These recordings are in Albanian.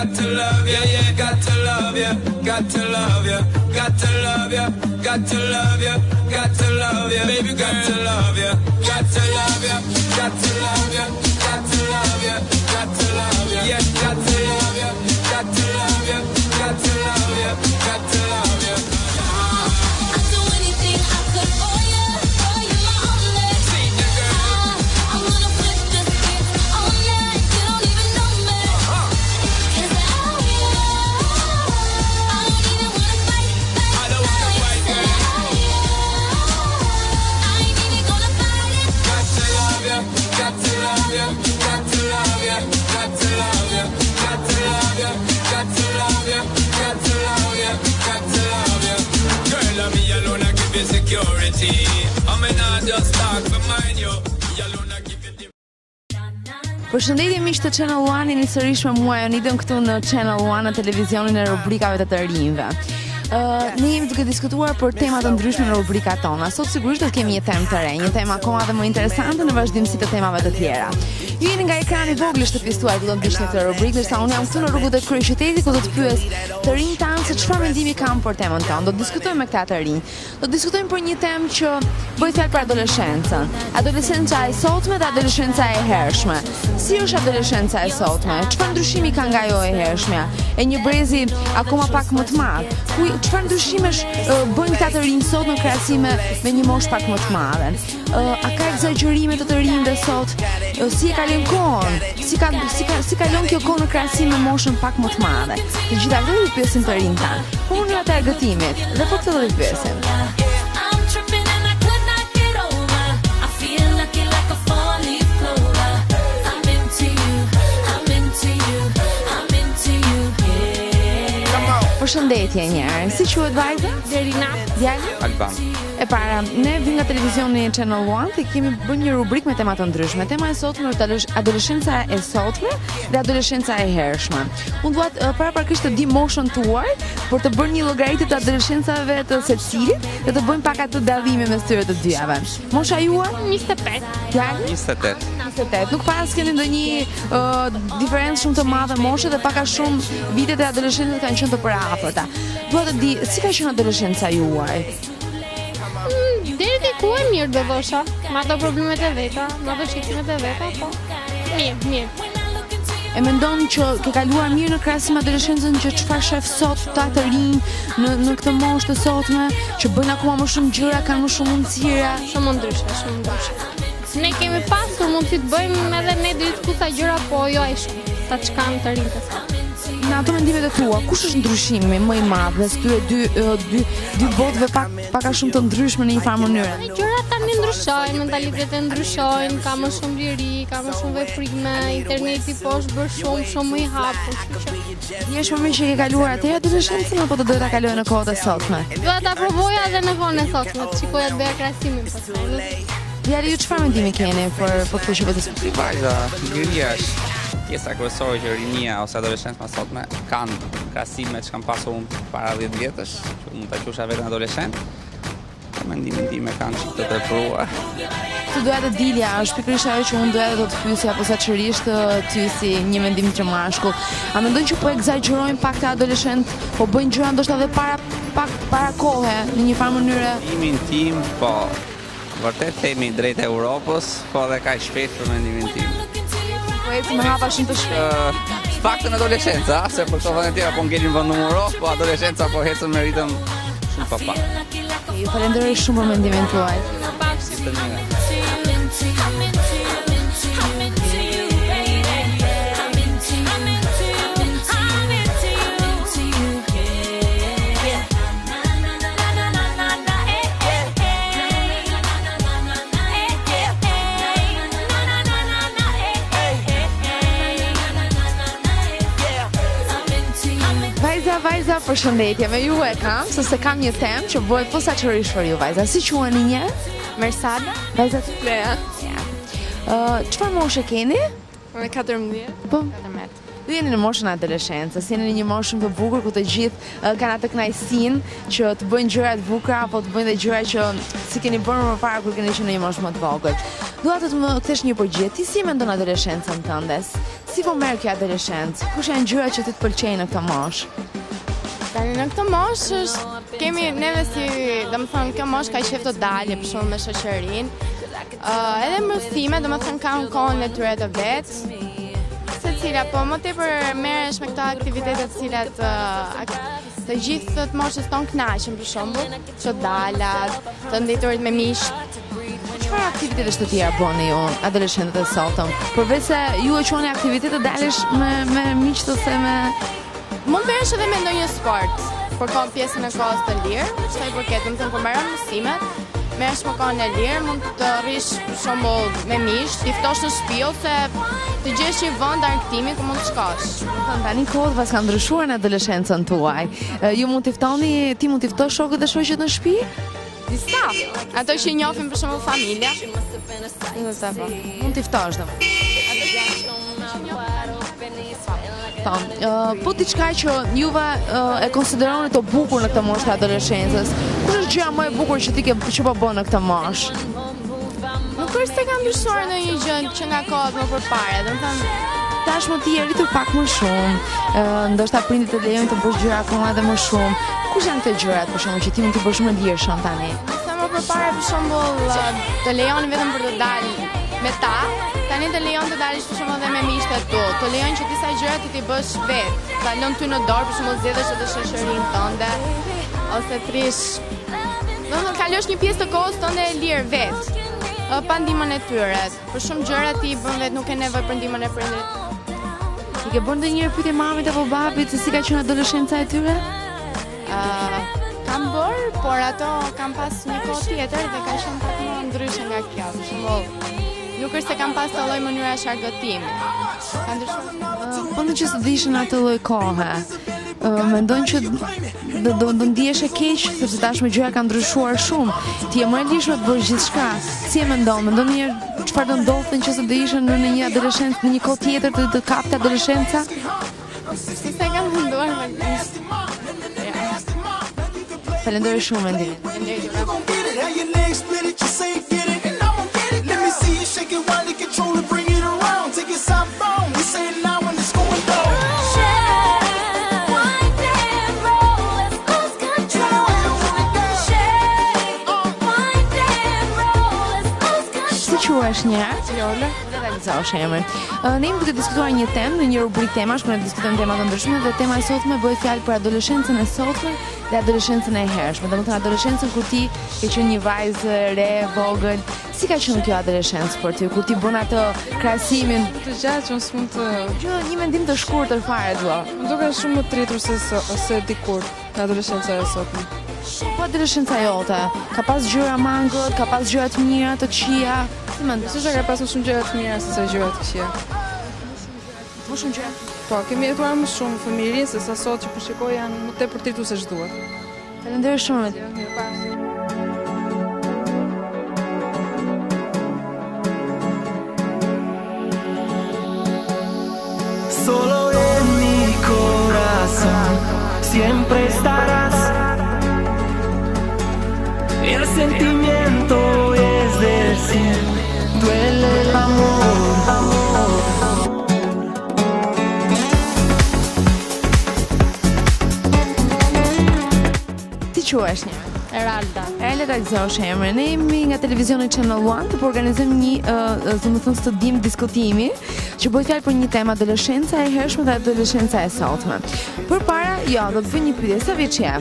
got to love you, yeah, got to love you, got to love you, got to love you, got to love you, got to love you, baby, got to love you, got to love you, got to love you, got to love you, got to love you, yeah, got to love you, got to love you, got to love you, got to love you. I'd do anything I could for you my only. I wanna put the stick on you, you don't even know me. 'Cause I don't even wanna fight. I don't wanna fight, girl. I ain't even gonna fight it. Got to love you, got to love you, got to love you, got to love you, got to love you, got to love you, got to love you, got to love you. Girl, I'm me alone, I give you security. I'm not just talk for mine, you. Me alone, I give you the... Përshëndetje miq të Channel One, jeni sërish me mua Jonidën këtu në Channel One në televizionin e rubrikave të rinjve. Ne jemi duke diskutuar për tema të ndryshme në rubrikat tona. Sot sigurisht do të kemi një temë të re, një temë akoma dhe më interesante në vazhdimsi të temave të tjera. Ju jeni nga ekrani i vogël i shtëpisë tuaj ku do të ndiqni këtë rubrikë, ndërsa unë jam këtu në rrugët e kryeqytetit ku do të pyes të rinj tanë se çfarë mendimi kanë për temën tonë. Do të diskutojmë me këta të rinj. Do të diskutojmë për një temë që bëhet fjalë për adoleshencën. Adoleshenca e sotme dhe adoleshenca e hershme. Si është adoleshenca e sotme? Çfarë ndryshimi ka nga ajo e hershmja? E një brezi akoma pak më të madh. Çfarë ndryshimesh bëjnë këta të rinj sot në krahasim me një moshë pak më të madhe? A ka egzagjerime të rinjve sot? Si e kalon kohën? Si kalon kjo kohë në krahasim me moshën pak më të madhe? Të gjitha këto i pyesim të rinj tanë. Po unë ata e gëtimit dhe po këtë do i pyesim. I'm tripping and I could not get over. I feel lucky like a four-leaf clover. I'm into you, I'm into you, I'm into you, yeah. Përshëndetje njerë. Si quhet vajza? Derina. Djali? Alban. E para, ne vim nga televizioni Channel One dhe kemi bërë një rubrikë me tema të ndryshme. Tema e sotme është adoleshenca e sotme dhe adoleshenca e hershme. Unë duat paraprakisht të di moshën tuaj për të bërë një llogaritë të adoleshencave të secilit dhe të bëjmë pak atë dallime mes tyre të dyave. Mosha juaj? 25. Djali? 28. 28. Nuk pas keni ndonjë diferencë shumë të madhe moshe dhe pak a shumë vitet e adoleshencës kanë qenë të përafërta. Dua të di si ka qenë adoleshenca juaj? Deri te ku e mirë do thosha. Me ato problemet e veta, me ato shqetësimet e veta, po. Mirë. E mendon që ke kaluar mirë në krahasim adoleshencën që çfarë shef sot ta të rinj në këtë moshë të sotme, që bëjnë akoma më shumë gjëra, kanë më shumë mundësira? Shumë ndryshe. Ne kemi pasur mundësi të bëjmë edhe ne disa gjëra, po jo ai shumë. Ta çkan të rinjtë sot. Në ato mendimet e tua, kush është ndryshimi më i madh mes këtyre dy botëve pak a shumë të ndryshme në një farë mënyrë? Gjërat tani ndryshojnë, mentalitetet ndryshojnë, ka më shumë liri, ka më shumë veprime, interneti po është bërë shumë më i hapur, kështu që Je shumë që ke kaluar atë adoleshencën apo do ta kaloj në kohët e sotme? dua ta provoja edhe në kohën e sotme, të shikoja të bëja krahasimin pastaj. Djali, ju çfarë mendimi keni për këtë që po diskutojmë? Vajza, liria është pjesa kryesore që rinia ose adoleshentë më sotme kanë krahasime që kanë pasur para 10 vjetësh, që mund ta qusha vetëm adoleshent. Mendimin tim e kanë çik të tepruar. Të doja të dilja, është pikërisht ajo që unë doja të të pyesja posaçërisht ty si një mendim të mashkull. A mendon që po egzagjerojnë pak të adoleshent, po bëjnë gjëra ndoshta edhe para kohe në një farë mënyre? Mendimin tim, po vërtet themi drejt Europës, po edhe kaq shpejt për mendimin tim. Po ecë me hapa shumë të shpejt. Faktën adoleshenca, se për këto vende tjera po ngelin vend numero, po adoleshenca po ecën me ritëm shumë pa pak. Ju falenderoj shumë për mendimin tuaj. Të mirë. Vajza, përshëndetje, me ju e kam, se kam një temë që bëhet posaçërisht për ju, vajza. Si quheni një? Mersada. Vajza të Lea. Çfarë moshe keni? Me 14. Po. Ju jeni në moshën e adoleshencës, jeni në një moshë shumë të bukur ku të gjithë kanë atë kënaqësinë që të bëjnë gjëra të bukura apo të bëjnë dhe gjëra që si keni bërë më parë kur keni qenë në një moshë më të vogël. Dua të më kthesh një përgjigje. Ti si e mendon adoleshencën tënde? Si po merr kjo adoleshencë? Kush janë gjërat që ti të pëlqejnë në këtë moshë? Tani në këtë moshë kemi neve si, domethënë kjo moshë ka qef të dalje për shembull me shoqërinë. Edhe mësime, domethënë kanë kohën e tyre të vetë. Secila, po më tepër merresh me këto aktivitete të cilat të gjithë të moshës tonë kënaqen për shembull, të dalat, të ndëturit me miq. Çfarë aktivitete të tjera bëni ju adoleshentët e sotëm? Përveç se ju e quani aktivitete dalësh me miqt ose me Mund merresh edhe me ndonjë sport, për pjesën e kohës të lirë, sa i përket, domethënë kur mbaron mësimet, merresh me kohën e lirë, mund të rrish për shembull me miq, t'i ftosh në shtëpi ose të gjesh një vend argëtimi ku mund të shkosh. tani kohët pas ka ndryshuar në adoleshencën tuaj. Ju mund t'i ftoni, ti mund t'i ftosh shokët dhe shoqet në shtëpi? Disa, ato që njohin për shembull familja. Mund t'i ftosh domethënë. Po diçka që juve e konsideroni të bukur në këtë moshë të adoleshencës. Kush është gjëja më e bukur që ti që po bën në këtë moshë? Nuk është se ka ndryshuar ndonjë gjë që nga kohët më përpara, domethënë Tashmë ti je rritur pak më shumë, ndoshta prindit të lejojnë të bësh gjëra akoma edhe më shumë. Kush janë këto gjërat për shembull që ti mund t'i bësh më lirshëm tani? sa më përpara për shembull të lejon vetëm për të dalë me ta, tani të lejon të dalësh për shembull edhe me miqtë tu, të lejon që disa gjëra ti bësh vetë, ta lën ty në dorë për shembull zgjedhësh edhe shoqërinë tënde ose trish. Domethënë kalosh një pjesë të kohës tënde e lirë vetë, pa ndihmën e tyre. Për shumë gjëra ti i bën vetë, nuk ke nevojë për ndihmën e prindërit. I ke bërë ndonjëherë pyetje mamit apo babit se si ka qenë adoleshenca e tyre? Kam bërë, por ato kam pas një kohë tjetër dhe ka qenë pak më ndryshe nga kjo. Për shembull, nuk është se kam pas të lloj mënyrash argëtimi. Ka ndryshuar. Po në që së dishin atë lloj kohe, mendojnë që do ndihesh e keq sepse tashmë gjëra kanë ndryshuar shumë. Ti je më e lishme të bësh gjithçka. Si e mendon? Mendon një çfarë do ndodhte nëse do ishte në një adoleshencë, në një kohë tjetër të kapte adoleshenca? Si se kam menduar me Falenderoj shumë Mendimin. Get it, how your legs split it, you say get it, and I won't get it. Let me see you shake it while you control it, bring it around, take it southbound. You say it now when it's going down. Quhesh një Lola? Realizosh emrin. Ne jemi duke diskutuar një temë në një rubrikë temash, ku ne diskutojmë tema të ndryshme dhe tema e sotme bëhet fjalë për adoleshencën e sotme dhe adoleshencën e hershme. Domethënë adoleshencën kur ti ke qenë një vajzë re, vogël. Si ka qenë kjo adoleshencë për ty? Kur ti bën atë krahasimin Të gjatë që unë s'mund të... Gjë, një mendim të shkurtër fare dua. Më duket shumë më tritur se dikur në adoleshenca e sotme. Po adoleshenca jote, ka pas gjëra mangët, ka pas gjëra të mira, të këqija. Si mendon? Besoj ka pasur shumë gjëra të mira se sa gjëra të këqija. Më shumë gjëra. Po, kemi jetuar më shumë fëmijërinë se sa sot që po shikoj janë më tepër tritur se ç'duhet. Faleminderit shumë. Solo en mi corazón siempre estarás. El sentimiento es del cielo, duele el amor. Ti quhesh një? Eralda. Eralda Tagzosh emrin. Ne jemi nga televizioni Channel One të organizojmë një domethënë studim diskutimi që bëhet fjalë për një temë adoleshenca e hershme dhe adoleshenca e sotme. Përpara, do të bëj një pyetje. Sa vjeç je?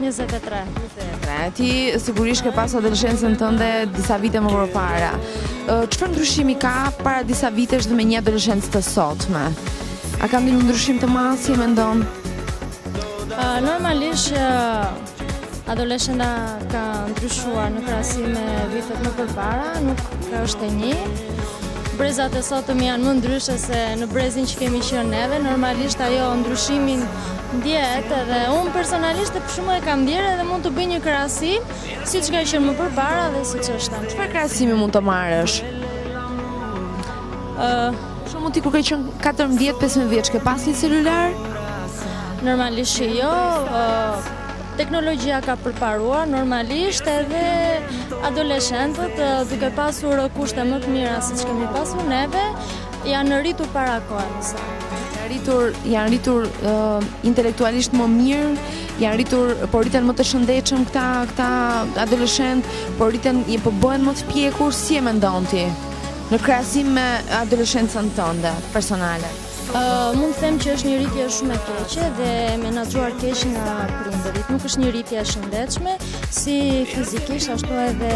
23. Ti sigurisht ke pas adoleshencën tënde disa vite më përpara. Çfarë ndryshimi ka para disa vitesh dhe me një adoleshencë të sotme? A ka ndonjë ndryshim të madh si e mendon? Normalisht adoleshenta ka ndryshuar në krahasim me vitet më përpara, nuk ka është e një. Brezat e sotëm janë më ndryshe se në brezin që kemi qenë neve. Normalisht ajo ndryshimin ndjehet edhe unë personalisht shumë e kam ndjerë edhe mund të bëj një krahasim siç ka qenë më përpara dhe siç është tani. Çfarë krahasimi mund të marrësh? Shumë ti kur ke qenë 14-15 vjeç ke pas një celular? Normalisht që jo, teknologjia ka përparuar, normalisht edhe adoleshentët duke pasur kushte më të mira siç kemi pasur neve, janë rritur para kohës. Janë rritur intelektualisht më mirë, janë rritur, po rriten më të shëndetshëm këta adoleshentë, po bëhen më të pjekur, si e mendon ti? Në krahasim me adoleshencën tënde personale. Mund të them që është një rritje shumë e keqe dhe menaxhuar keq nga prindërit. Nuk është një rritje e shëndetshme, si fizikisht ashtu edhe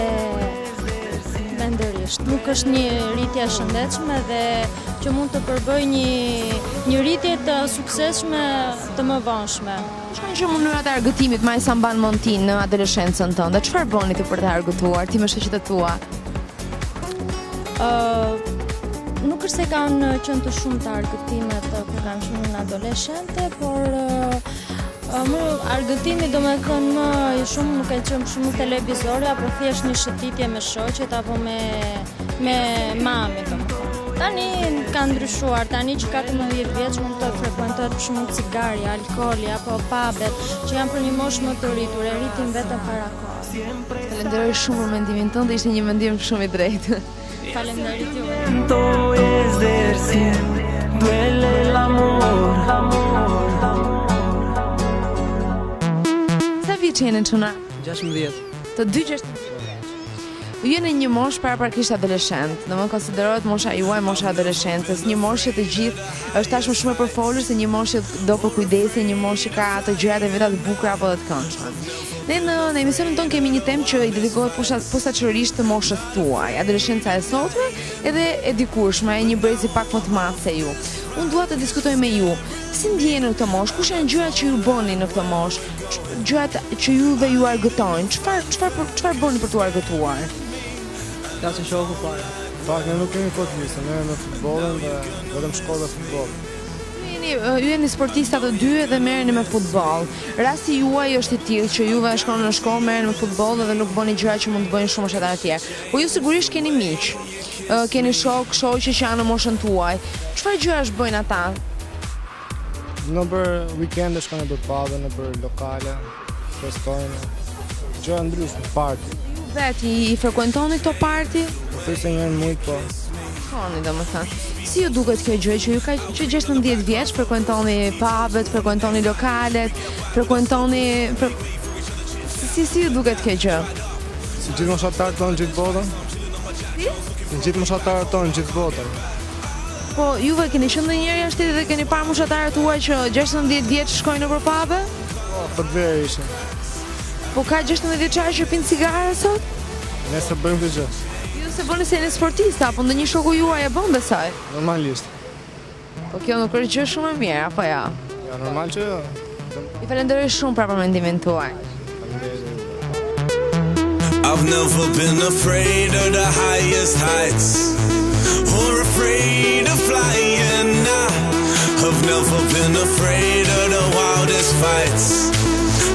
mendërisht. Nuk është një rritje e shëndetshme dhe që mund të përbëj një rritje të suksesshme të mëvonshme. Çfarë që mënyrat e argëtimit më sa mban mend ti në adoleshencën tënde? Çfarë bëni ti për të argëtuar ti me shoqet e tua? Nuk është se kanë qenë të shumë të argëtimet kur kanë qenë në adoleshente, por argëtimi do me thënë më shumë nuk e qenë shumë televizori, apo thjesht një shëtitje me shoqet apo me mami do me thënë. Tani ka ndryshuar, tani që 14 vjeç mund të frekuentohet për shumë cigari, alkooli apo pubet, që janë për një moshë më të rritur, e rritin vetëm para kohës. Falenderoj shumë për mendimin tënd, ishte një mendim shumë i drejtë. Faleminderit juve. Es decir, duele el amor. Sa vjeç jeni çuna? 16. Të dy 16 vjeç. Ju jeni një moshë paraprakisht adoleshent, domethënë konsiderohet mosha juaj mosha adoleshencës, një moshë që të gjithë është tashmë shumë e përfolur se një moshë që do për kujdesi, një moshë që ka ato gjërat e veta të bukura apo të këndshme. Ne në emisionin tonë kemi një temë që i dedikohet posaçërisht të moshës tuaj, adoleshenca e sotme edhe e dikurshme, e një brezi pak më të madh se ju. Unë dua të diskutoj me ju. Si ndjeni në këtë moshë? Kush janë gjërat që ju bëni në këtë moshë? Gjërat që juve ju argëtojnë? Çfarë bëni për t'u argëtuar? Ja që shohë fare. Pak, ne nuk kemi këtë vise, ne në futbolin dhe vetëm shkolla futbol. Ju jeni sportista të dy dhe merreni me futboll. Rasti juaj është i tillë që juve shkoni në shkollë, merreni me futboll dhe nuk bëni gjëra që mund të bëjnë shumë fshatarë të tjerë. Po ju sigurisht keni miq. Keni shoqe që janë në moshën tuaj. Çfarë gjërash bëjnë ata? Në për weekende shkojnë për pubë, në për lokale, festojnë. Gjëra ndryshme, party. Veti i frekuentoni këto party? Po se njërë mujt, po. Shkoni domethënë. Si ju duket kjo gjë që ju ka që 16 vjeç frekuentoni pubet, frekuentoni lokalet, frekuentoni si ju duket kjo gjë? Si gjithë moshatarët tonë gjithë botën? Si gjithë moshatarët tonë gjithë botën. Po juve keni qenë ndonjëherë jashtë shtetit dhe keni parë moshatarët tuaj që 16 vjeç shkojnë nëpër pube? Po, për të verë ishin. Po ka 16 vjeçarë që pinë cigare sot? Ne se bëjmë këtë gjë. Ju se bëni se jeni sportista, apo ndonjë shoku juaj e bën besoj? Normalisht. Po kjo nuk është gjë shumë e mirë, apo ja? Ja, normal që jo. I falenderoj shumë për mendimin tuaj. I've never been afraid of the highest heights or afraid of flying. I've never been afraid of the wildest fights.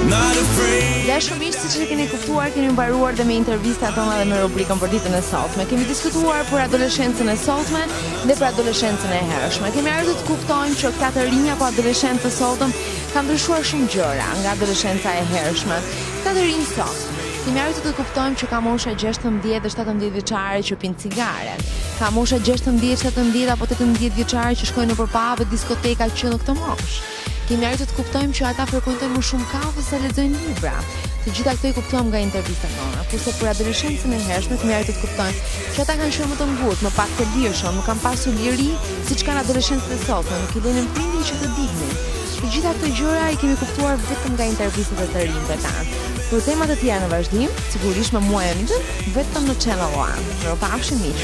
Not afraid. Ja shumë ishte siç e keni kuptuar, kemi mbaruar dhe me intervistat tona dhe me rubrikën për ditën e sotme. Kemi diskutuar për adoleshencën e sotme dhe për adoleshencën e hershme. Kemi ardhur të kuptojmë që këta të rinj apo adoleshentë të sotëm kanë ndryshuar shumë gjëra nga adoleshenca e hershme. Këta të rinj sot kemi ardhur të kuptojmë që ka mosha 16 dhe 17 vjeçare që pinë cigare. Ka mosha 16, 17 apo 18 vjeçare që shkojnë nëpër pube, diskoteka që në këtë moshë. Kemi arritur të kuptojmë që ata frekuentojnë më shumë kafe se lexojnë libra. Të gjitha këto i kuptuam nga intervistat tona. Kurse për adoleshencën e hershme kemi arritur të kuptojmë që ata kanë qenë më të ngurtë, më pak të lirshëm, nuk kanë pasur liri siç kanë adoleshencët e sotme, nuk i lënin prindrit që të dignin. Të gjitha këto gjëra i kemi kuptuar vetëm nga intervistat e të rinjve tanë. Për temat e tjera në vazhdim, sigurisht me mua Jonitën, vetëm në Channel One. Mirupafshim miq.